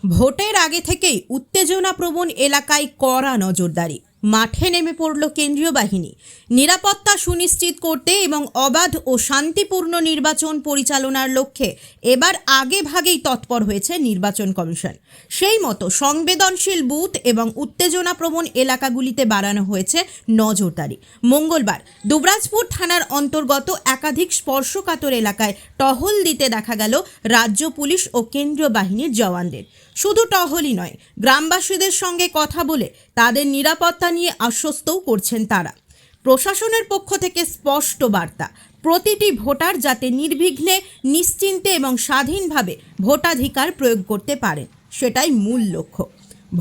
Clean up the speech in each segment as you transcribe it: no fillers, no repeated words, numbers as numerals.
ভোটের আগে থেকেই উত্তেজনাপ্রবণ এলাকায় কড়া নজরদারি। মাঠে নেমে পড়ল কেন্দ্রীয় বাহিনী। নিরাপত্তা সুনিশ্চিত করতে এবং অবাধ ও শান্তিপূর্ণ নির্বাচন পরিচালনার লক্ষ্যে এবার আগে ভাগেই তৎপর হয়েছে নির্বাচন কমিশন। সেই মতো সংবেদনশীল বুথ এবং উত্তেজনাপ্রবণ এলাকাগুলিতে বাড়ানো হয়েছে নজরদারি। মঙ্গলবার দুবরাজপুর থানার অন্তর্গত একাধিক স্পর্শকাতর এলাকায় টহল দিতে দেখা গেল রাজ্য পুলিশ ও কেন্দ্রীয় বাহিনীর জওয়ানদের। শুধু টহলই নয়, গ্রামবাসীদের সঙ্গে কথা বলে তাদের নিরাপত্তা নিয়ে আশ্বস্তও করছেন তারা। প্রশাসনের পক্ষ থেকে স্পষ্ট বার্তা, প্রতিটি ভোটার যাতে নির্বিঘ্নে, নিশ্চিন্তে এবং স্বাধীনভাবে ভোটাধিকার প্রয়োগ করতে পারেন, সেটাই মূল লক্ষ্য।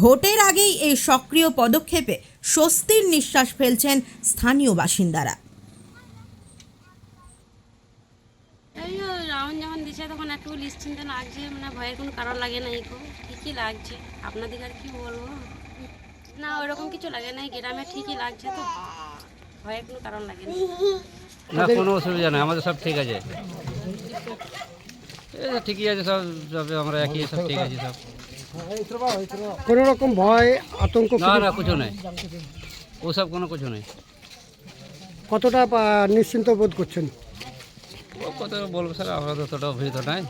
ভোটের আগেই এই সক্রিয় পদক্ষেপে স্বস্তির নিঃশ্বাস ফেলছেন স্থানীয় বাসিন্দারা। রাউন্ড যখন দিচ্ছে তখন একটু নিশ্চিন্ত লাগছে, মানে ভয়ের কোনো কারণ লাগে না। ঠিকই লাগছে, আপনাদের আর কি বলবো, না ওইরকম কিছু লাগে না। গ্রামে ঠিকই লাগছে, তো ভয়ের কোনো কারণ লাগে না। না, কোনো অসুবিধা নেই, আমাদের সব ঠিক আছে। এই ঠিকই আছে সব, আমরা একই, সব ঠিক আছে সব। কোনো রকম ভয় আতঙ্ক না না, কিছু নেই, ওসব কোনো কিছু নেই। কতটা নিশ্চিন্ত বোধ করছেন? কত বলবো স্যার, আমরা তো অতটা অভিজ্ঞতা নাই।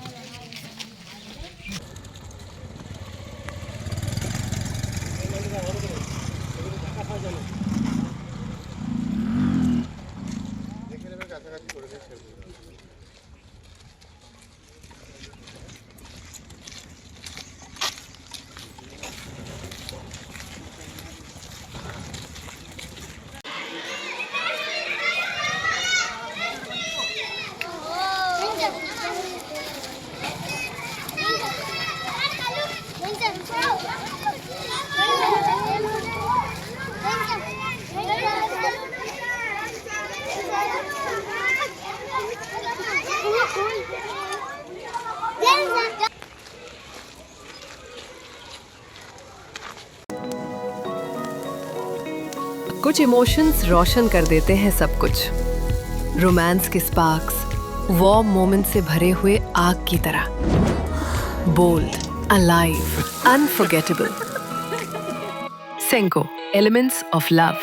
कुछ इमोशंस रोशन कर देते हैं सब कुछ। रोमांस के स्पार्क्स वार्म मोमेंट से भरे हुए आग की तरह, bold, alive, unforgettable. Senco, elements of love.